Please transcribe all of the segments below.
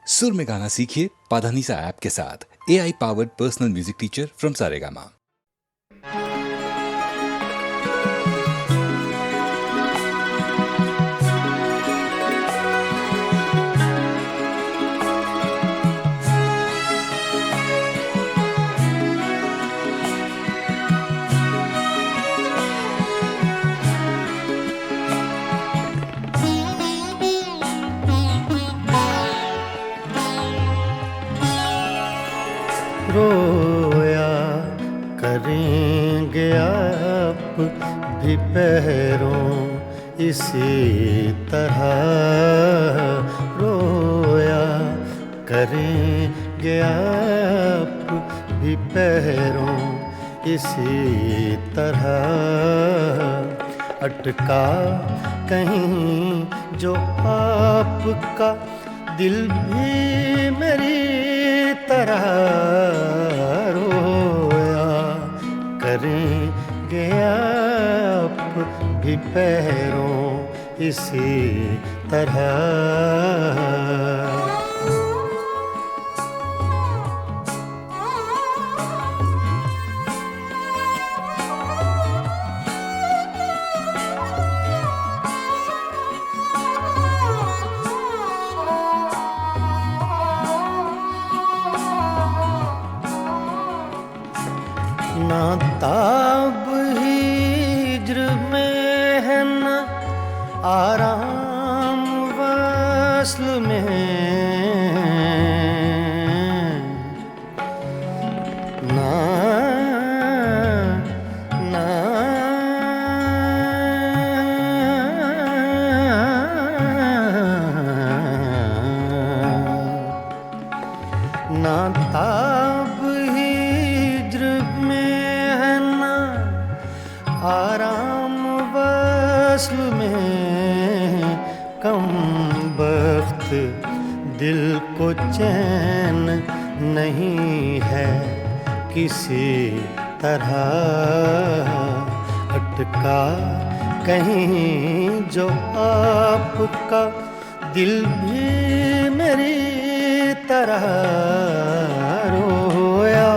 सुर में गाना सीखिए पाधानीसा ऐप के साथ। AI powered personal music teacher from Saregama. रोया करेंगे आप भी पैरों इसी तरह, रोया करेंगे आप भी पैरों इसी तरह, अटका कहीं जो आपका दिल भी मेरी तरह, रोया करेंगे आप भी पैरों इसी तरह। ना ताब हिज्र में है न आराम वस्ल में, ना ना ना ताब आराम वस्ल में, कम बख्त दिल को चैन नहीं है किसी तरह, अटका कहीं जो आपका दिल भी मेरी तरह, रोया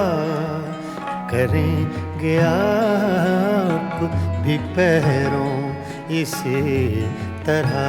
करेंगे आप भी पैरों इसी तरह।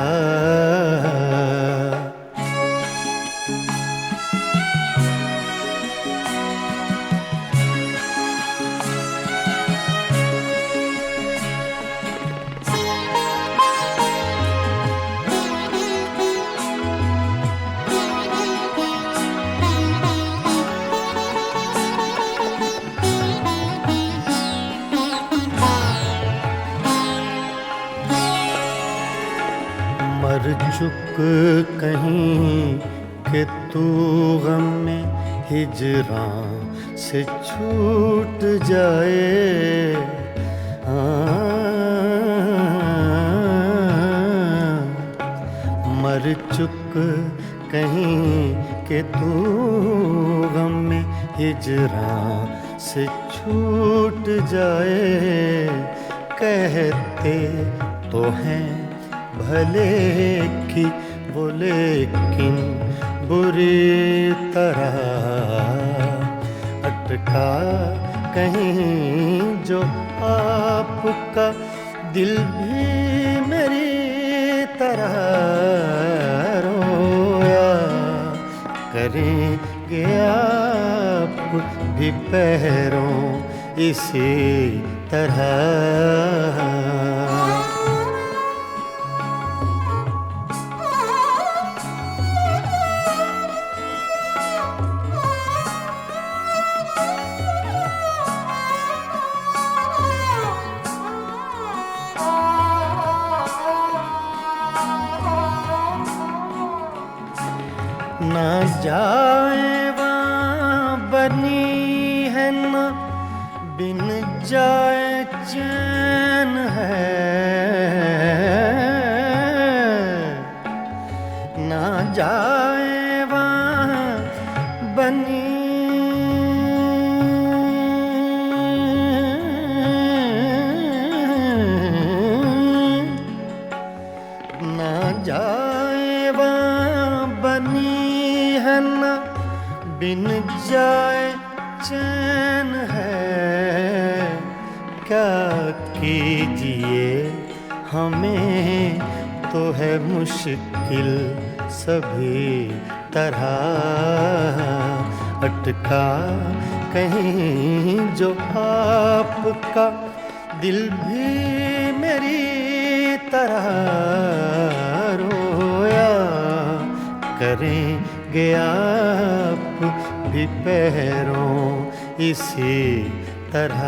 मर चुक कहीं कि तू गम में हिजरां से छूट जाए, मर चुक कहीं कि तू गम में हिजरां से छूट जाए, कहते तो हैं भले की वो लेकिन बुरी तरह, अटका कहीं जो आपका दिल भी मेरी तरह, रोया करेंगे आप भी पैरों इसी तरह। ना जाए वहाँ बनी है न बिन जाए चैन है, ना जाए वहाँ बनी ना जाए वहाँ बनी है न बिन जाए चैन है, क्या कीजिए हमें तो है मुश्किल सभी तरह, अटका कहीं जो आपका दिल भी मेरी तरह रोया करेंगे आप भी पैरों इसी तरह।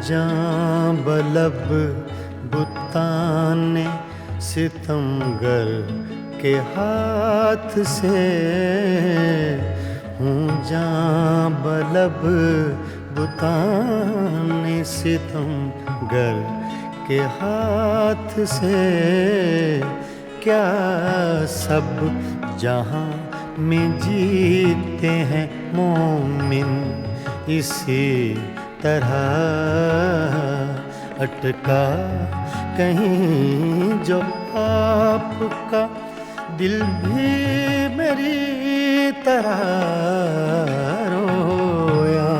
जां बलब बुताने सितमगर के हाथ से, हूँ जां बलब बुताने सितमगर के हाथ से, क्या सब जहाँ में जीते हैं मोमिन इसी तरह, अटका कहीं जो आपका दिल भी मेरी तरह रोया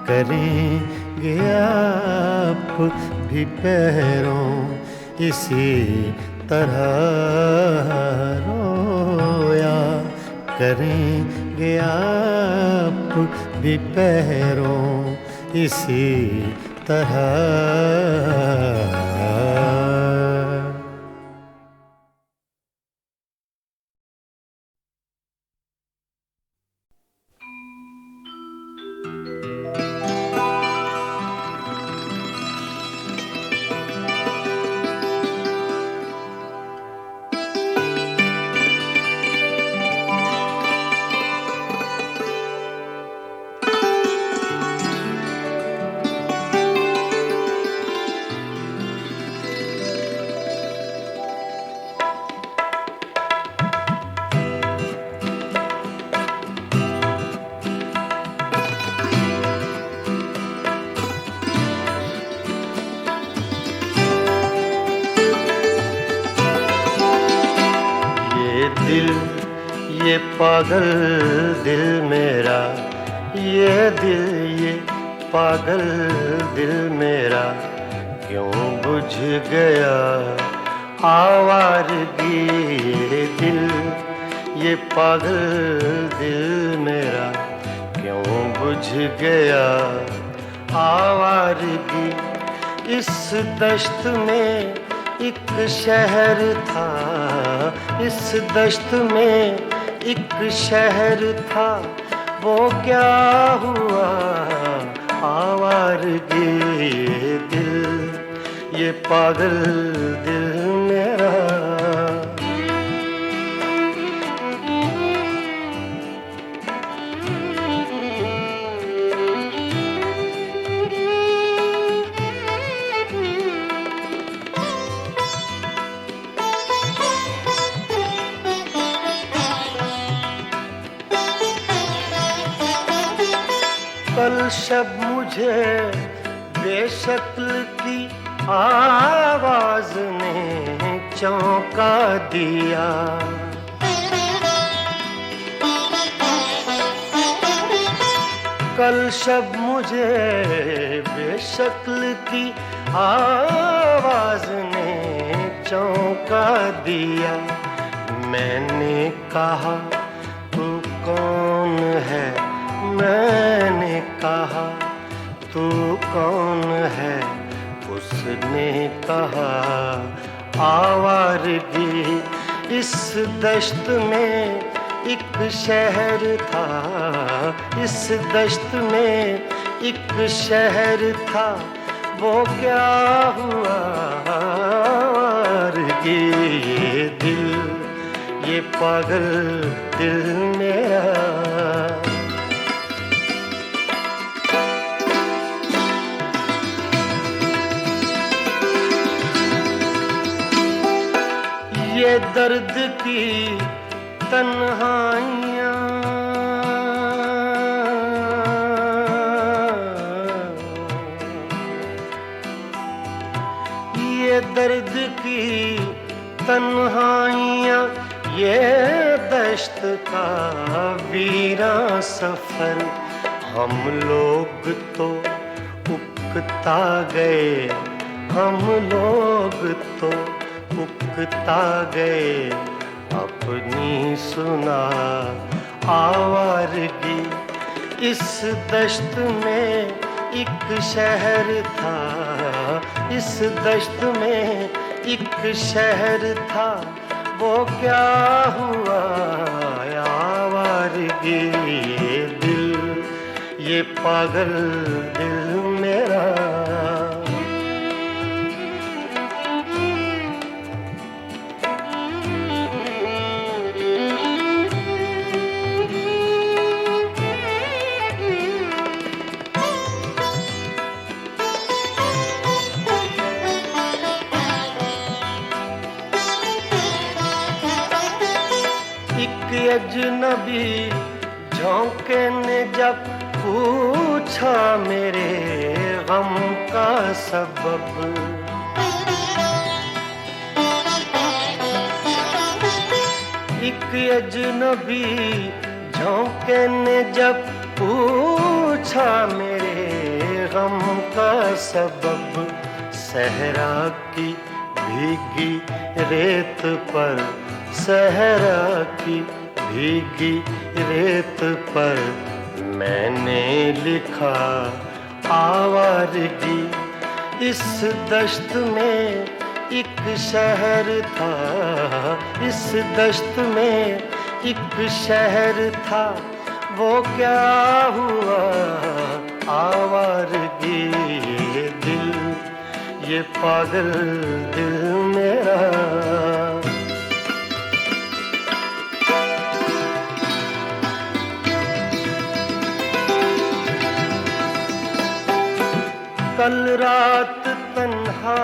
करेंगे आप भी पैरों इसी तरह, रोया करेंगे आप भी पैरों इसी तरह। ये पागल दिल मेरा, ये दिल ये पागल दिल मेरा, क्यों बुझ गया आवारगी ये दिल, ये पागल दिल मेरा, क्यों बुझ गया आवारगी। इस दश्त में एक शहर था, इस दश्त में एक शहर था, वो क्या हुआ आवारगी ये दिल, ये पागल दिल मेरा। कल शब मुझे बेशक्ल की आवाज ने चौंका दिया, कल शब मुझे बेशक्ल की आवाज ने चौंका दिया। मैंने कहा तू कौन है, मैंने कहा तू कौन है, उसने कहा आवारगी। इस दश्त में एक शहर था, इस दश्त में एक शहर था, वो क्या हुआ आवारगी ये दिल, ये पागल दिल तन्हाइयाँ ये दर्द की तन्हाइयाँ ये दश्त का वीरा सफर हम लोग तो उकता गए हम लोग तो उकता गए अपनी सुना आवारगी इस दश्त में एक शहर था इस दश्त में एक शहर था वो क्या हुआ आवारगी ये दिल ये पागल दिल मेरा अजनबी झोंके ने जब पूछा मेरे गम का सबब एक अजनबी झोंके ने जब पूछा मेरे गम का सबब सहरा की भीगी रेत पर सहरा की भीगी रेत पर मैंने लिखा आवारगी इस दश्त में एक शहर था इस दश्त में एक शहर था वो क्या हुआ आवारगी ये दिल ये पागल दिल मेरा कल रात तन्हा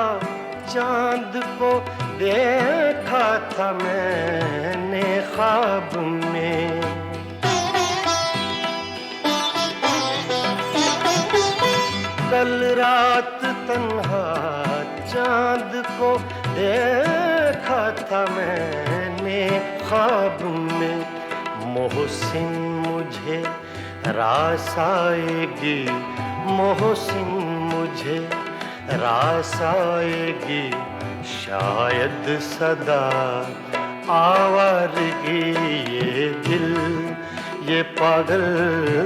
चांद को देखा था मैंने ख्वाब में कल रात तन्हा चांद को देखा था मैंने ख्वाब में मोहसिन मुझे रास आएगी मोहसिन मुझे रास आएगी शायद सदा आवारगी ये दिल ये पागल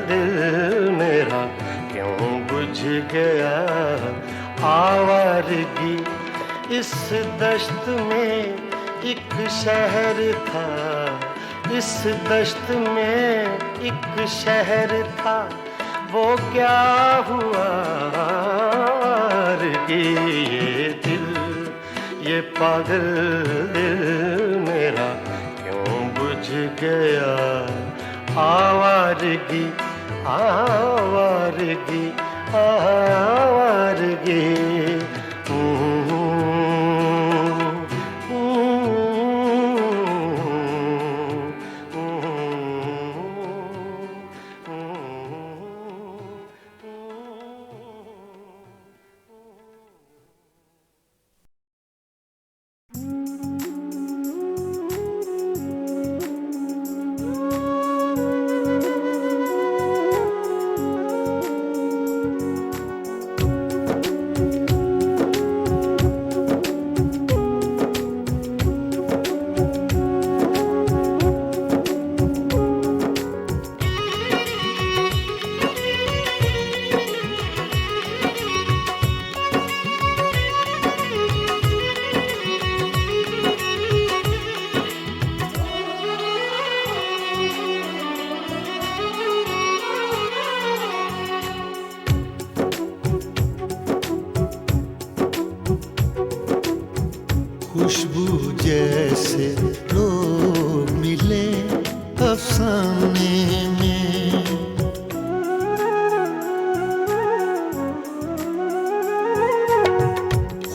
दिल मेरा क्यों बुझ गया आवारगी इस दश्त में एक शहर था इस दश्त में एक शहर था वो क्या हुआ ये दिल ये पागल दिल मेरा क्यों बुझ गया आवारगी आवारगी आवारगी खुशबू जैसे लोग मिले अफसाने में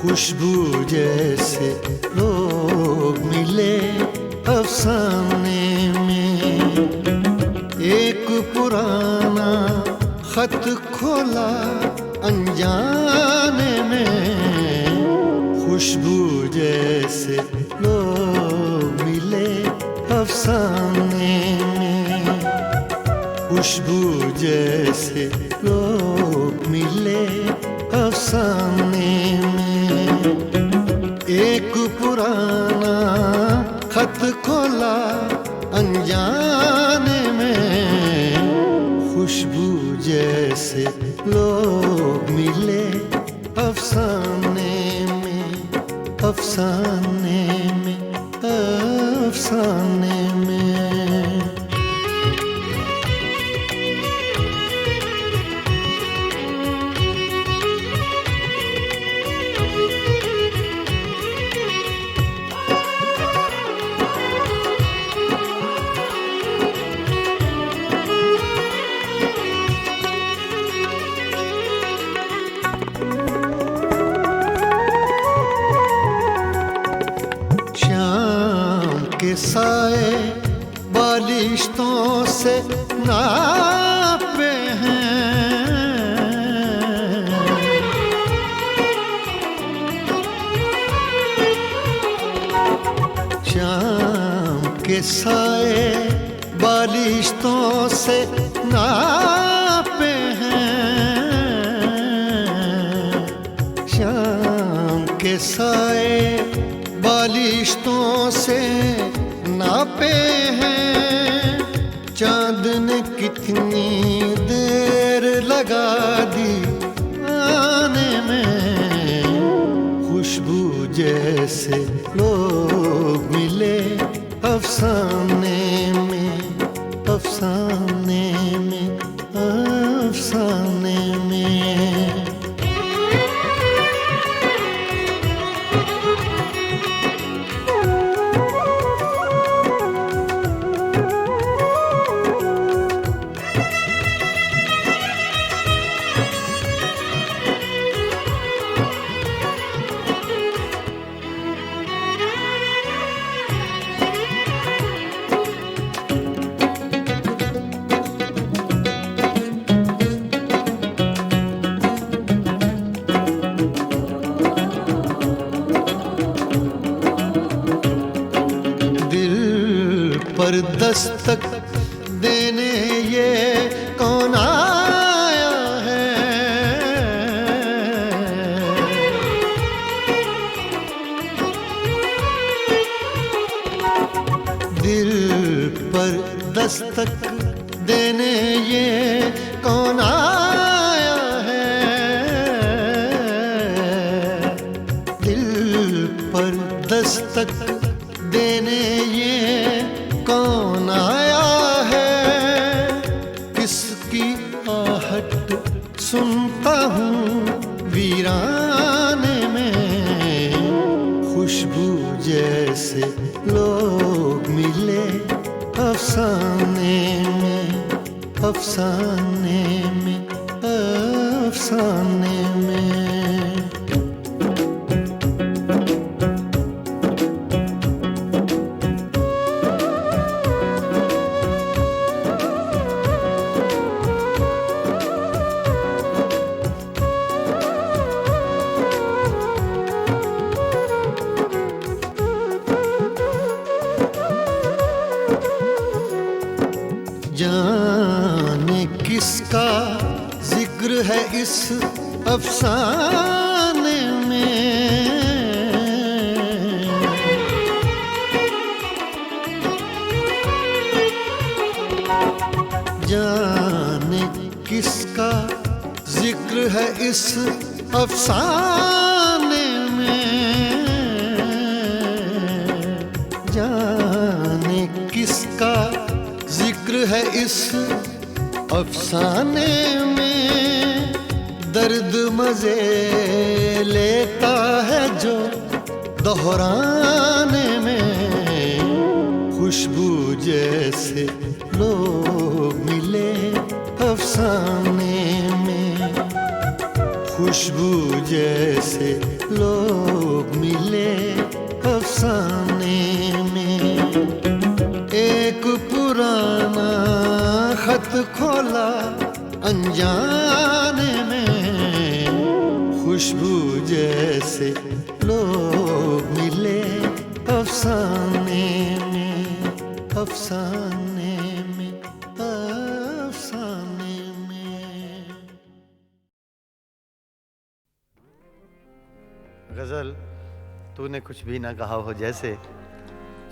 खुशबू जैसे लोग मिले अफसाने में। एक पुराना खत खोला अनजाने में, खुशबू जैसे लोग मिले अफसाने में। खुशबू जैसे लोग मिले अफसाने में। एक पुराना खत खोला अनजाने में, खुशबू जैसे लोग मिले अफसाने में, अफसाने में, अफसाने में। के साए बालिश्तों से नापे हैं, शाम के साए बालिश्तों से नापे हैं। शाम के साए बालिश्तों से नापे हैं। चांद ने कितनी देर लगा दी आने में, खुशबू जैसे लोग मिले अफसाने में, अफसाने में, अफसाने में। पर दस्तक देने ये कौन आया है? दिल पर दस्तक देने ये कौन आया है? दिल पर दस्तक देने ये कौन आया है? किसकी आहट सुनता हूँ वीराने में, खुशबू जैसे लोग मिले अफसाने में, अफसाने में, अफसाने में। जाने किसका जिक्र है इस अफसाने में, जाने किसका जिक्र है इस अफसाने में। जाने किसका जिक्र है इस अफसाने में। दर्द मजे लेता है जो दोहराने में, खुशबू जैसे लोग मिले अफसाने में, खुशबू जैसे लोग मिले अफसाने में। खत खोला अनजाने में, खुशबू जैसे लोग मिले अफसाने में, अफसाने में, अफसाने में। गज़ल तूने कुछ भी ना कहा हो जैसे,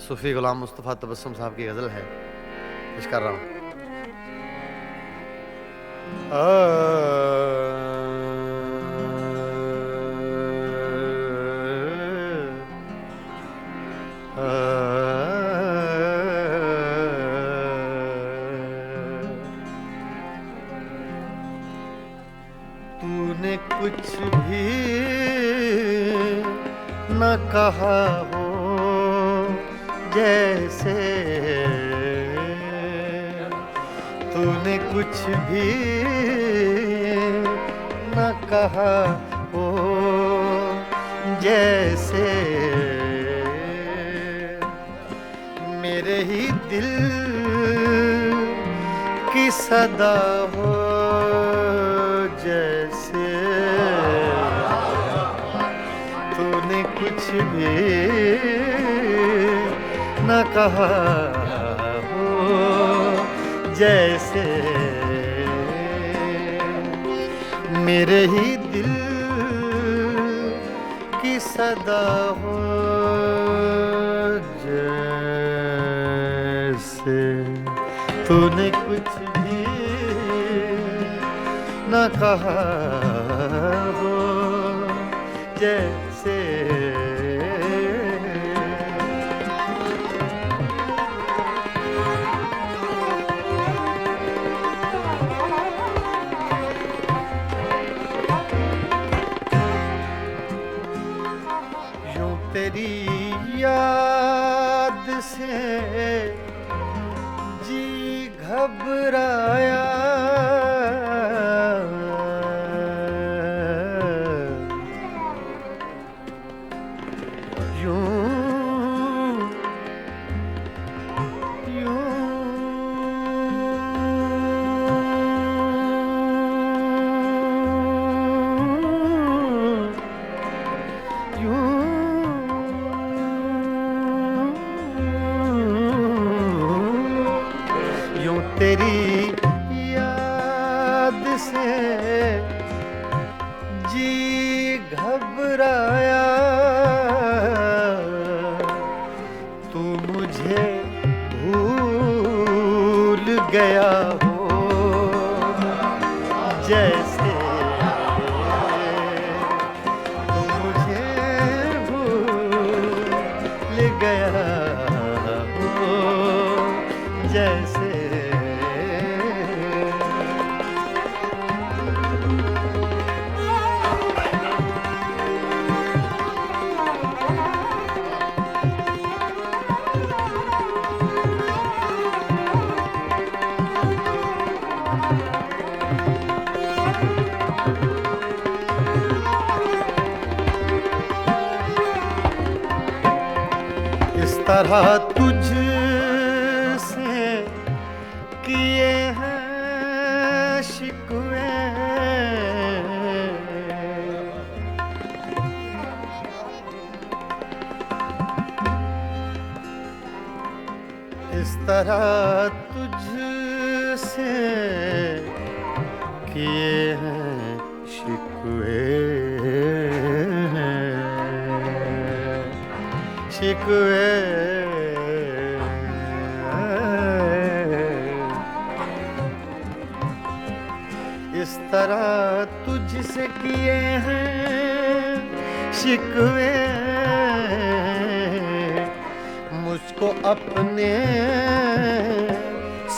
सूफी गुलाम मुस्तफ़ा तबस्सुम साहब की गज़ल है, पेश कर रहा हूँ। तूने कुछ भी न कहा हो जैसे, तूने कुछ भी न कहा हो जैसे, मेरे ही दिल की सदा हो जैसे, तूने कुछ भी न कहा हो जैसे, मेरे ही दिल की सदा हो जैसे, तूने कुछ भी न कहा हो जैसे। यूं तेरी याद से जी घबराया, तेरी याद से जी घबराया, तू मुझे भूल गया हो जैसे, तू मुझे भूल गया हो जैसे। इस तरह तुझसे किए हैं शिकवे, इस तरह तुझसे किए हैं शिकवे, शिकवे। इस तरह तुझसे किए हैं शिकवे, मुझको अपने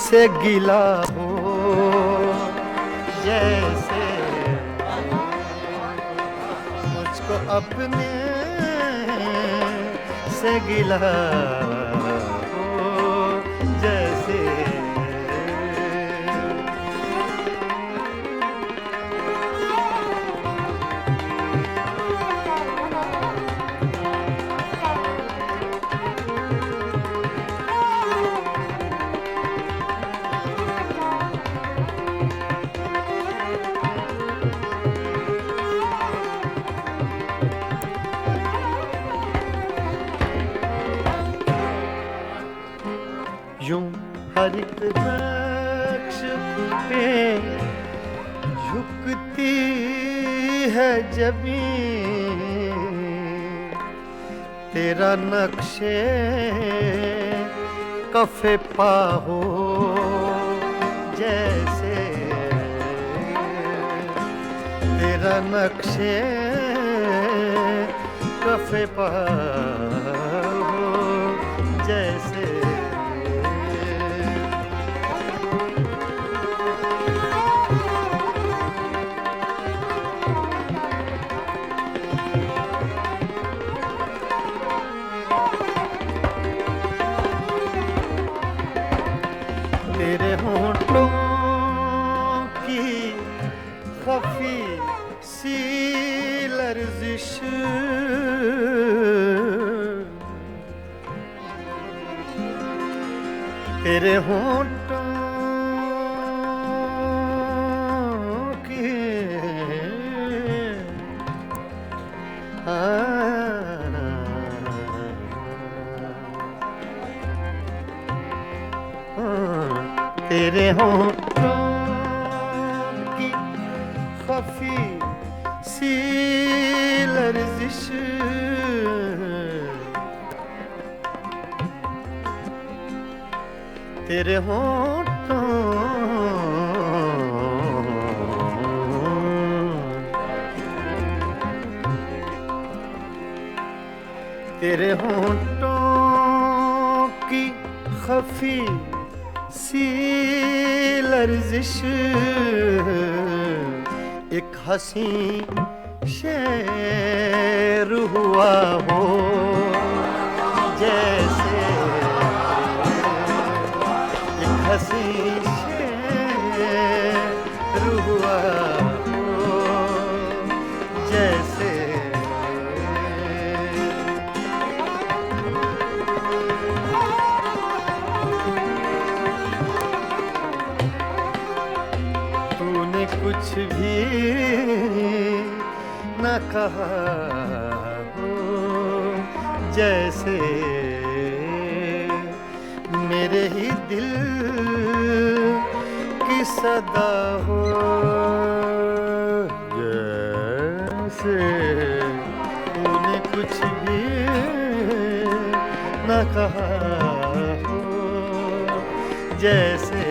से गिला हो जैसे, मुझको अपने से गिला हो जैसे। हर एक नक्श पे झुकती है जमीन, तेरा नक्शे कफे पा हो जैसे, तेरा नक्शे कफे पा हो जैसे। तेरे होंठों की खफी सी लर्जिश, तेरे होंठों की तेरे होंठों की खफी सी लर्जिश, तेरे होंठों तेरे होंठों की खफी सी लर्जिश, एक हंसी शेर हुआ हो जैसे, एक हंसी शेर हुआ हो जैसे। तूने कुछ भी न कहा हो जैसे, मेरे ही दिल की सदा हो जैसे। तूने कुछ भी न कहा हो जैसे।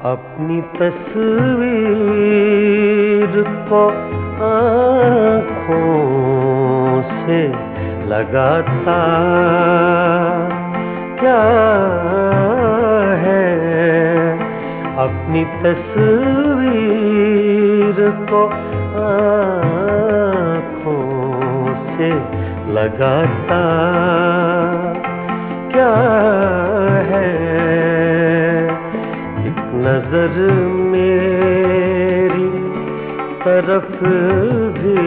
अपनी तस्वीर को आँखों से लगाता क्या है, अपनी तस्वीर को आँखों से लगाता क्या है। एक नजर मेरी तरफ भी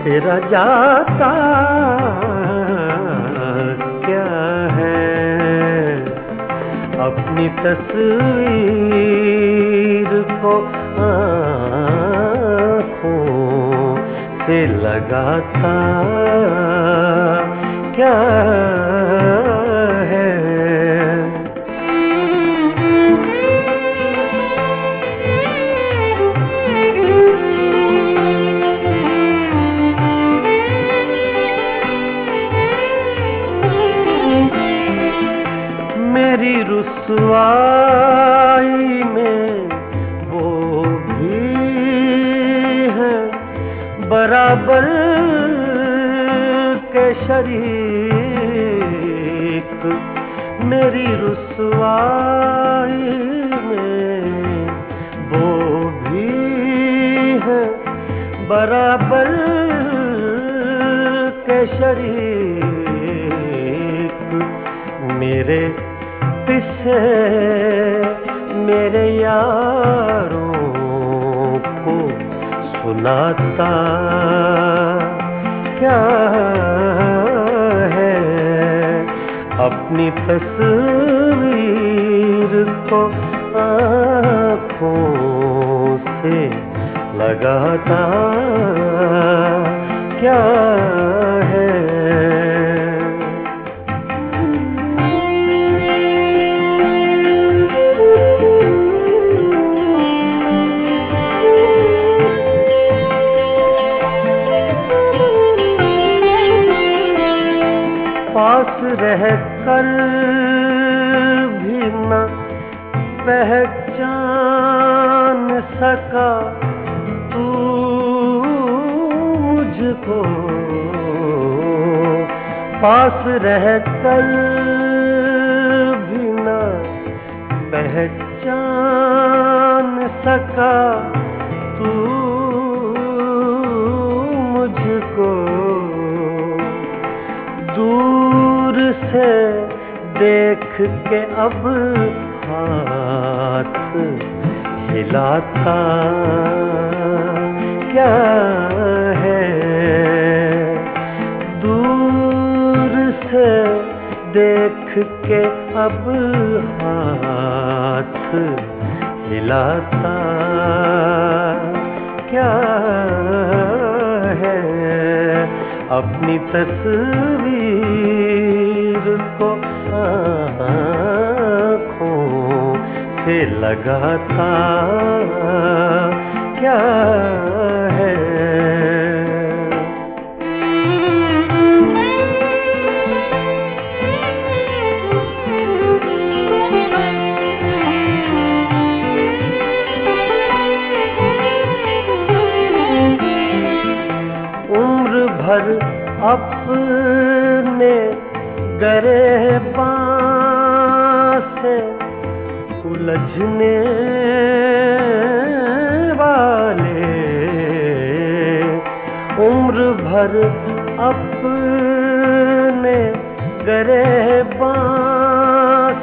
तेरा जाता क्या है, अपनी तस्वीर को आँखों से लगाता क्या है। मेरी रुसवाई में वो भी है बराबर के शरीक मेरी रुसवाई में वो भी है बराबर के शरीक मेरे किस्से मेरे यारों को सुनाता क्या है अपनी तस्वीर को आँखों से लगाता क्या है। पास रह कर भी न पहचान सका तू मुझको, पास रह कर भी न पहचान सका तू मुझको, दूर से देख के अब हाथ हिलाता क्या है, दूर से देख के अब हाथ हिलाता क्या है, अपनी तस्वीर को आँखों से लगाता क्या है। उम्र भर अपने गिरेबान से उलझने वाले, उम्र भर अपने गिरेबान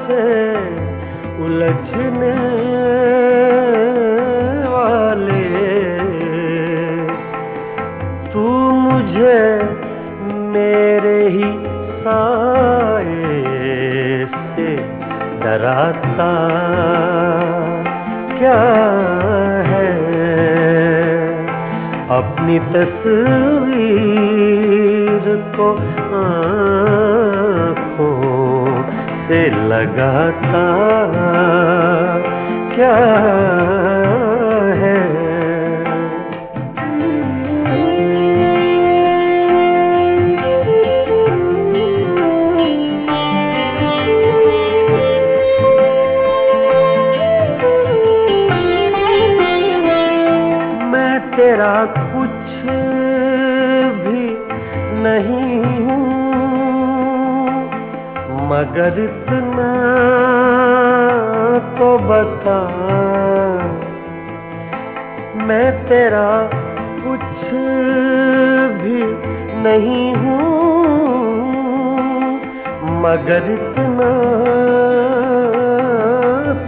से उलझने वाले, तू मुझे मेरे ही साए से डराता क्या है, अपनी तस्वीर को आँखों से लगाता क्या है। तेरा कुछ भी नहीं हूँ मगर इतना तो बता, मैं तेरा कुछ भी नहीं हूँ मगर इतना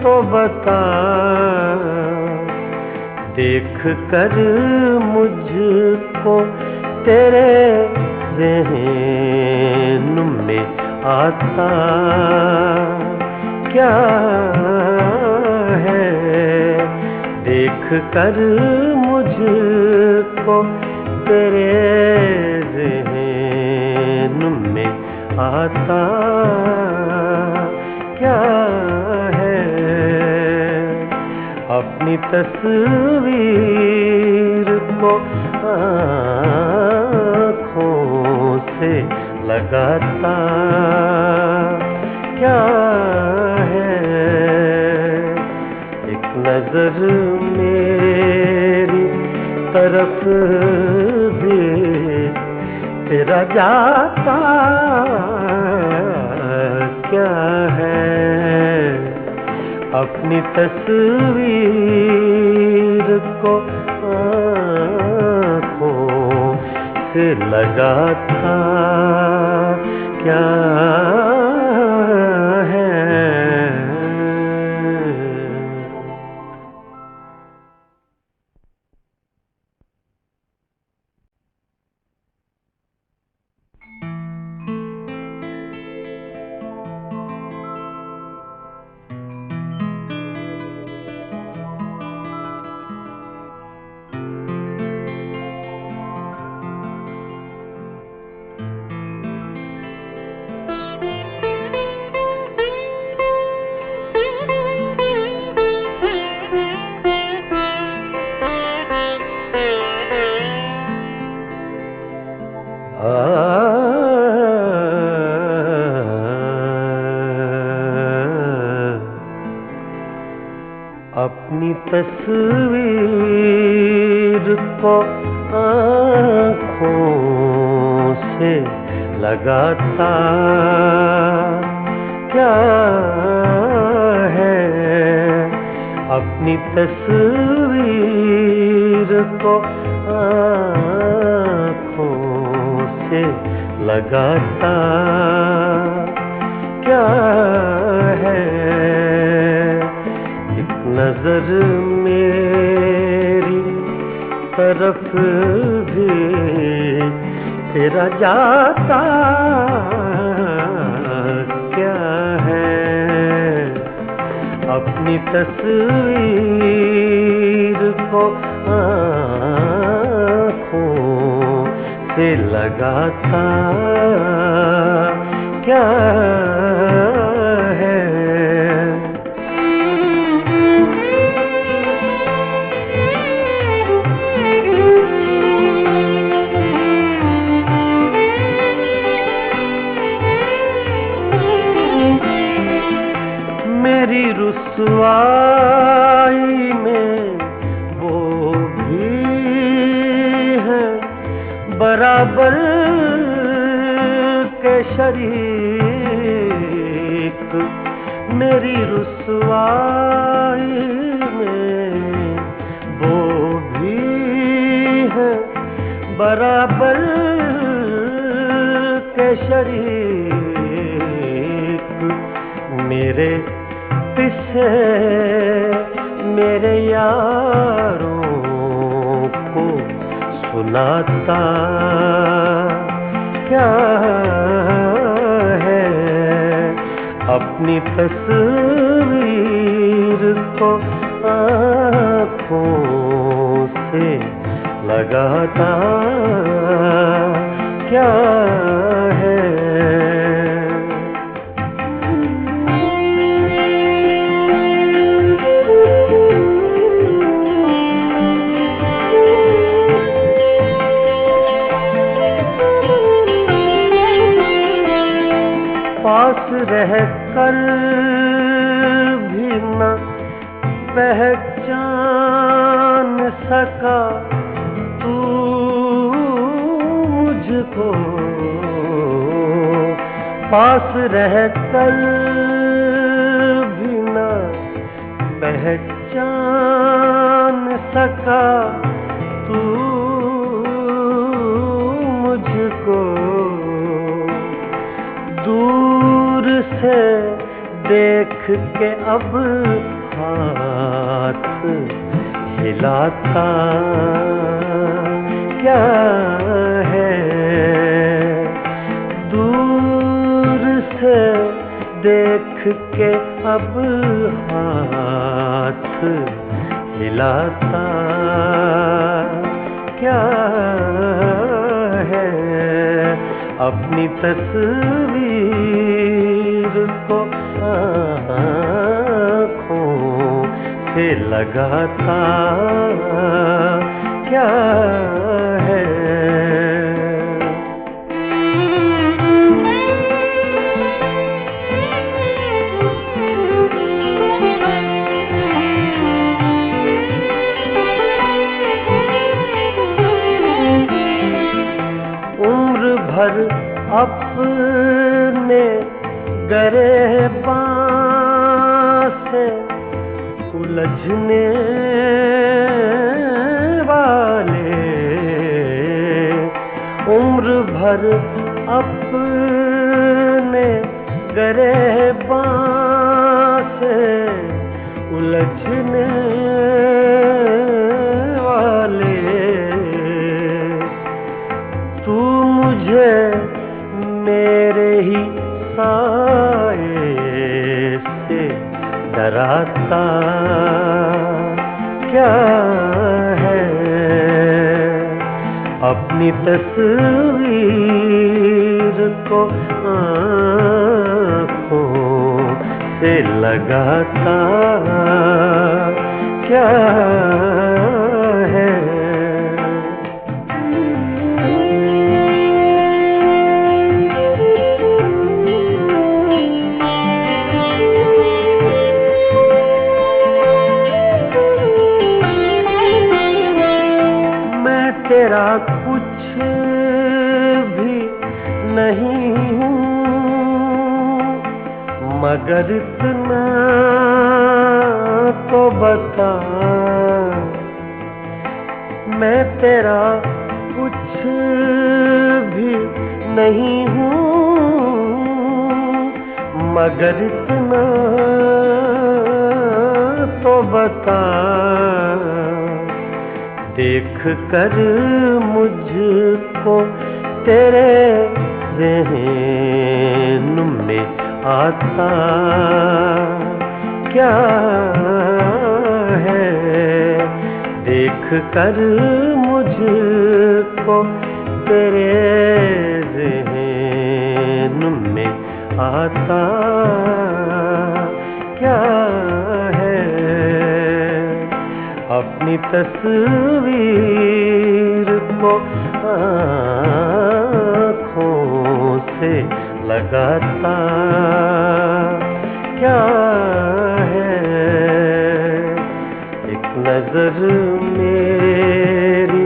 तो बता, देख कर मुझको तेरे ज़हन में आता क्या है, देख कर मुझको तेरे ज़हन में आता क्या है, अपनी तस्वीर को आँखों से लगाता क्या है, एक नजर मेरी तरफ भी तेरा जाता क्या है, अपनी तस्वीर को आँखों से लगाता क्या है। अपनी तस्वीर को आँखों से लगाता क्या है, अपनी तस्वीर को आँखों से लगाता क्या है। एक नजर मेरी तरफ भी तेरा जाता क्या है, अपनी तस्वीर को आँखों से लगाता क्या है। मेरी रुसवाई में वो भी है बराबर के शरीक, मेरी रुसवाई में वो भी है बराबर के शरीक। मेरे किस्से मेरे यारों को सुनाता क्या है, अपनी तस्वीर को आँखों से लगाता क्या है। पास रह कर भी न पहचान सका तू मुझको, पास रह कर भी न पहचान सका तू मुझको। दूर से देख के अब हाथ हिलाता क्या है, दूर से देख के अब हाथ हिलाता क्या है। अपनी तस्वीर को आँखों से लगाता क्या है। उम्र गरेबां से उलझने वाले उम्र भर अपने गरेबां से उलझने वाले तू मुझे मेरे ही साए से डराता क्या है। अपनी तस्वीर को आँखों से लगाता क्या है। तेरा कुछ भी नहीं हूँ मगर इतना तो बता मैं तेरा कुछ भी नहीं हूँ मगर इतना तो बता। देख कर मुझको तेरे ज़हन में आता क्या है। देख कर मुझको तेरे ज़हन में आता क्या है। अपनी तस्वीर को आँखों से लगाता क्या है। एक नजर मेरी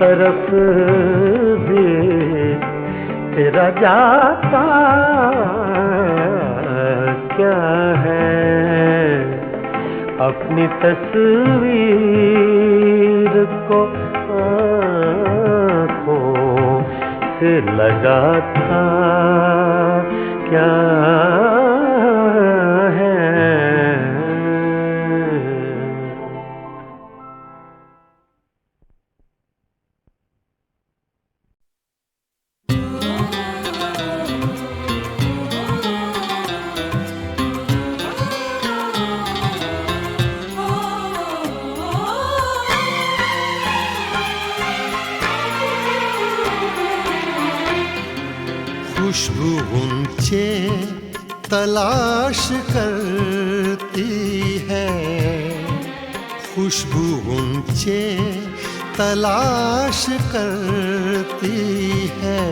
तरफ भी तेरा जाता क्या है। अपनी तस्वीर को आँखों से लगाता क्या है। खुशबू ऊंचे तलाश करती है। खुशबू ऊंचे तलाश करती है।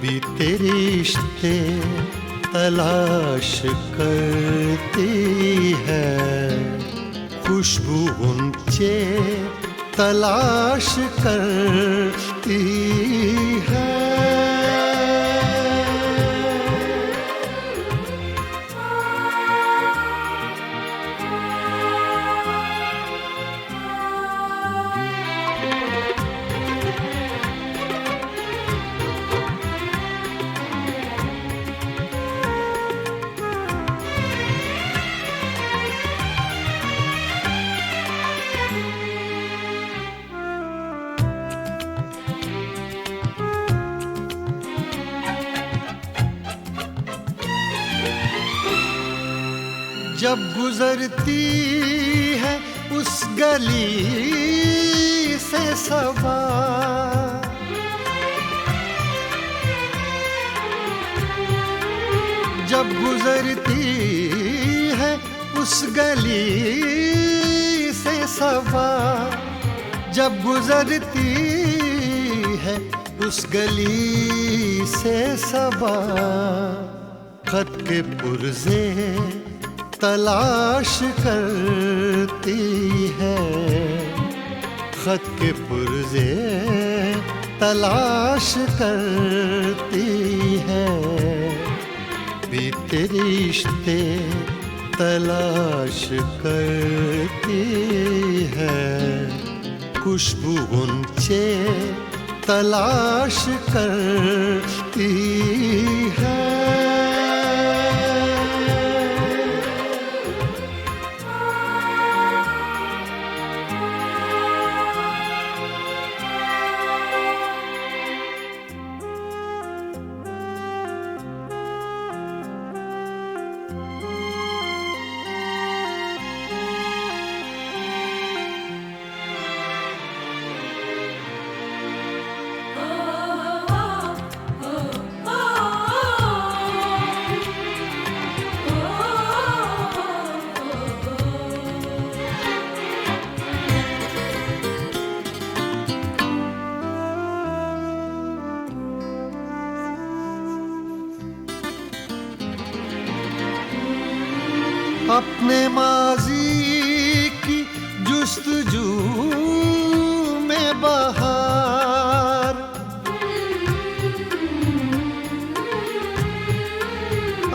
बीते रिश्ते तलाश करती है। खुशबू ऊंचे तलाश करती है। जब गुजरती है उस गली से सबा, जब गुजरती है उस गली से सबा, जब गुजरती है उस गली से सबा, खत के पुर्जे तलाश करती है, खत के पुर्जे तलाश करती है। बीते रिश्ते तलाश करती है, खुशबू गुंचे तलाश करती है। अपने माजी की जुस्तजू में बहार,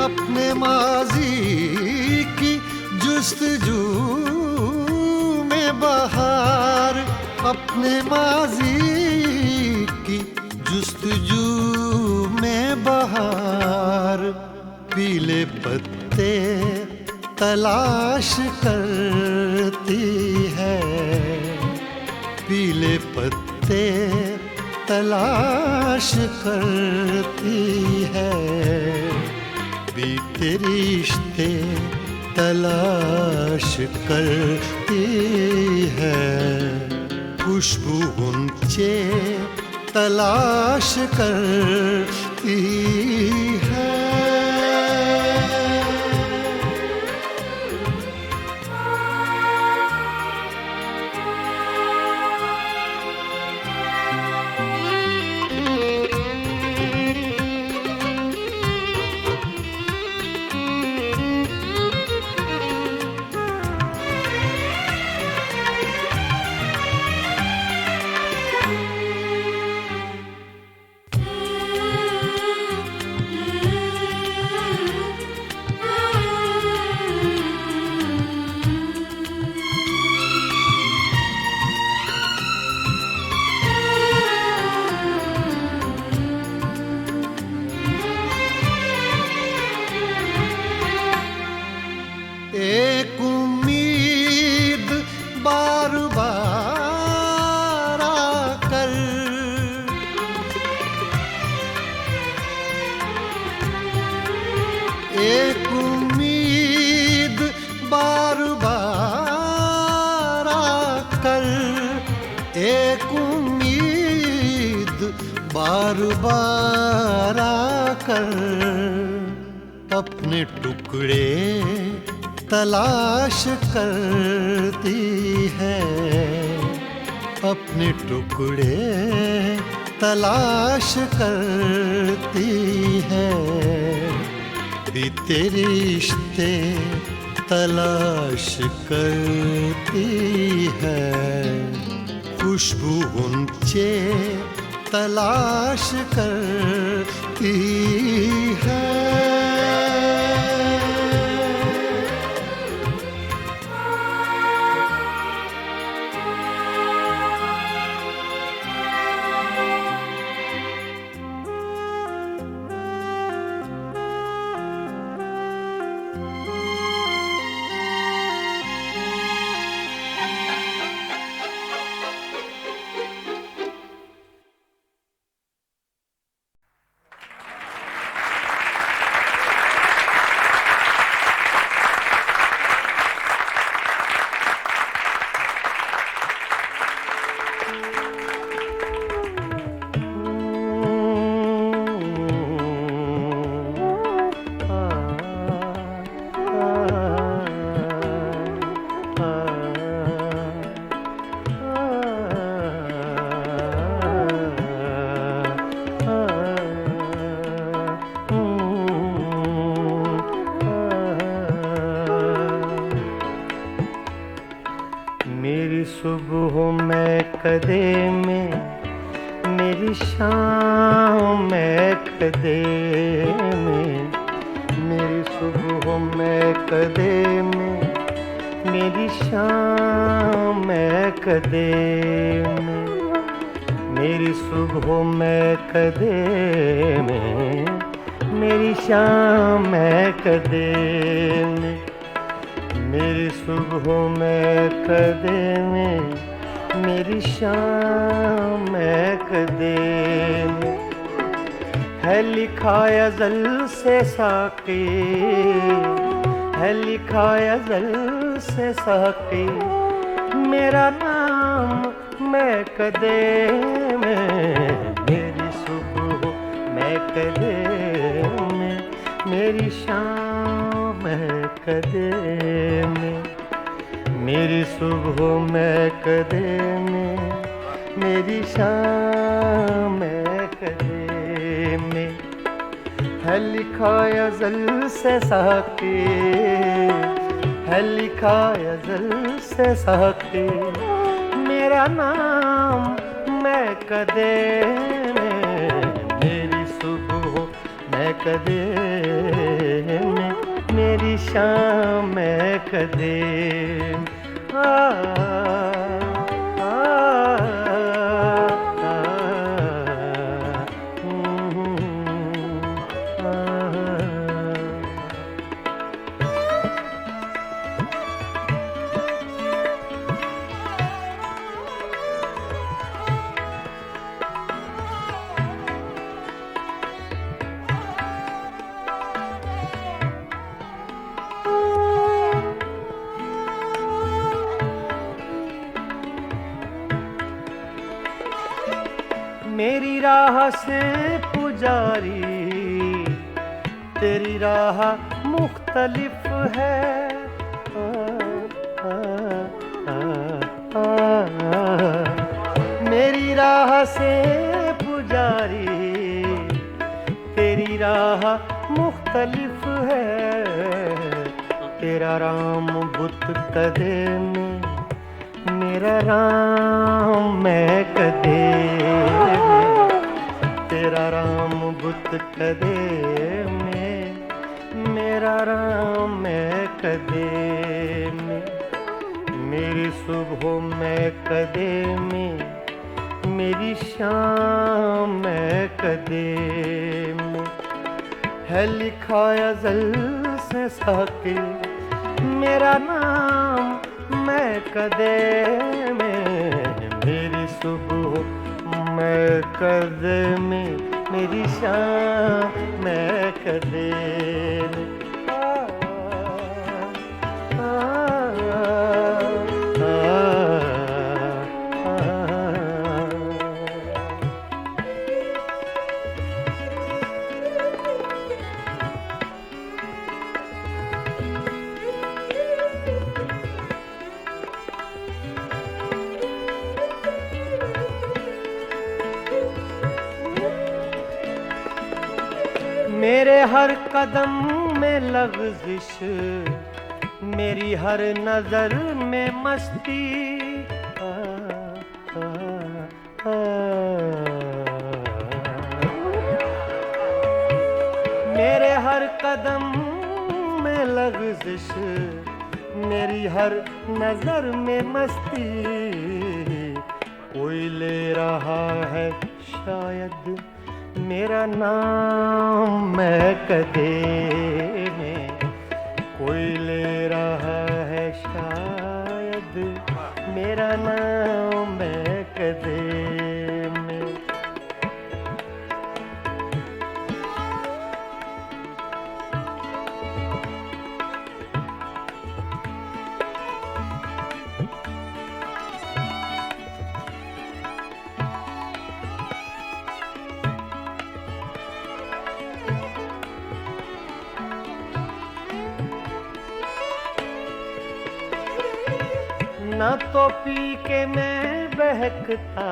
अपने माजी की जुस्तजू में बहार, अपने माजी की जुस्तजू में बहार। पीले पत्ते तलाश करती है, पीले पत्ते तलाश करती है, बीते रिश्ते तलाश करती है, खुशबू गुंचे तलाश करती है। एक उम्मीद बार बार आकर, एक उम्मीद बार बार आकर, एक उम्मीद बार बार आकर, अपने टुकड़े तलाश करती है, अपने टुकड़े तलाश करती है, बीते रिश्ते तलाश करती है, खुशबू गुंचे तलाश करती है। मेरी सुबह में कदे में, मेरी शाम में कदे में, मेरी कदे में मेरी शाम मैं कदे में, मेरी सुबह मैं कदे में, मेरी शाम मैं कदे में, मेरी सुबह मैं कदे में, मेरी शाम मैं कदे में। है लिखा अज़ल से साक़ी, है लिखा अज़ल से साक़ी, मेरा नाम मैं कदे में, मेरी सुबह मैं कदे में, मेरी शाम मैं कदे में, मेरी सुबह मैं कदे में, मेरी शाम मैं कदे में। है लिखा अज़ल से साक़ी, है लिखा अज़ल से साक़ी, मेरा नाम मैं कदे में, मेरी सुबह मैं कदे में, मेरी शाम मैं कदे में। मेरी राह से पुजारी, तेरी राह मुख्तलिफ है, मेरी राह से पुजारी, तेरी राह मुख्तलिफ है, तेरा राम बुत कदे में, मेरा राम मैं कदे में, तेरा राम बुत कदे में, मेरा राम मैं कदे में, मेरी सुबह मैं कदे में, मेरी शाम मैं कदे में। है लिखा अज़ल से साक़ी, मेरा नाम मैं कदे में, मेरी सुबह मैं कदे में, मेरी शाम मैं कदे में। मेरे हर कदम में लग़ज़िश, मेरी हर नज़र में मस्ती, मेरे हर कदम में लग़ज़िश, मेरी हर नज़र में मस्ती, कोई ले रहा है शायद मेरा नाम मैं कदे में, कोई ले रहा है शायद मेरा नाम मैं कदे में। न तो पी के मैं बहकता,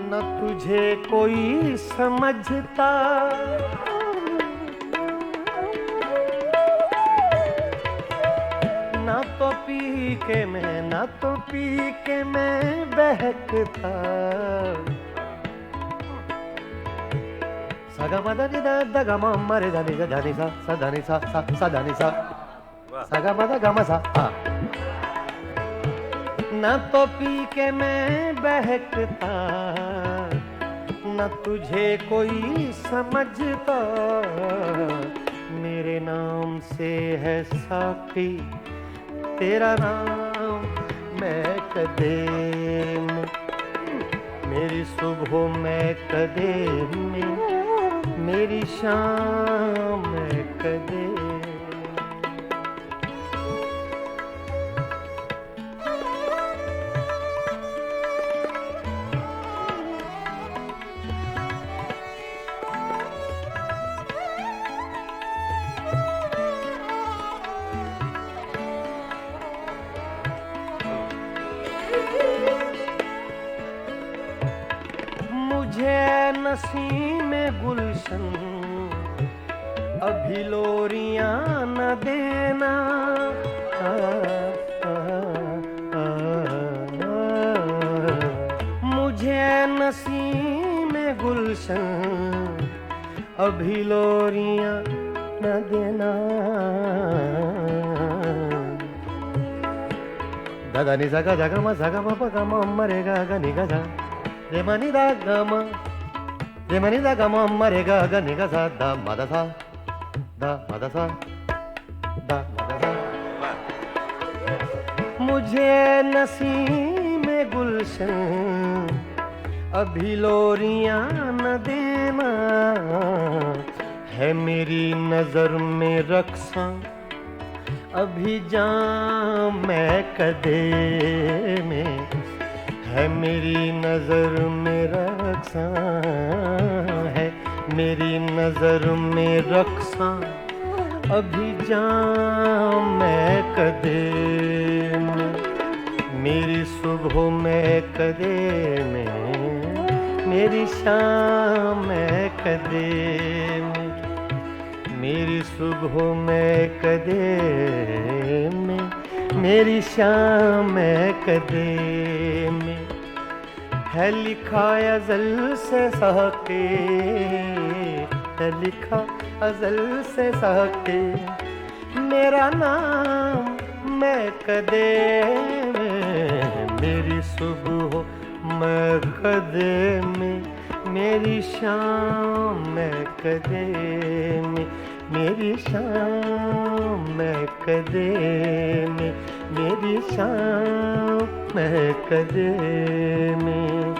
न तुझे कोई समझता, न तो पी के मैं, न तो पी के मैं बहकता। सगा मदा नि दा दा गा मा मा रे दा नि दा दा नि सा सा दा नि सा सा सा दा नि सा। सा गा मा दा गा मा सा। हाँ। न तो पी के मैं बहकता, न तुझे कोई समझता, मेरे नाम से है साकी तेरा नाम मैं कदे में, मेरी सुबह मैं कदे में, मेरी शाम मैं कदे। मुझे नसीम गुलशन अभी लोरियां न देना, मुझे नसीम गुलशन अभी लोरियां न देना। दादा नि सा गा मा पा गा मा मरे गा गा नि गा सा, रे मा नि दा गा मा, रे मा नि दा गा मा मरे गा गा नि गा सा, दा मा दा सा, दा मा दा सा, दा मा दा सा। मुझे नसीम गुलशन अभी लोरियां न देना, है मेरी नजर में रक्सा अभी जाम मैं कदे में, है मेरी नजर में रक्सा, है मेरी नजर में रक्सा अभी जाम मैं कदे में, मेरी सुबह मैं कदे में, मेरी शाम मैं कदे में, मेरी सुबह मैं कदे में, मेरी शाम मैं कदे में, है लिखा अज़ल से साके, है लिखा अज़ल से साके, मेरा नाम मैं कदे में, मेरी सुबह मैं कदे में, मेरी शाम मैं कदे में, मेरी शाम मैं कदे में, मेरी शाम मैं कदे में।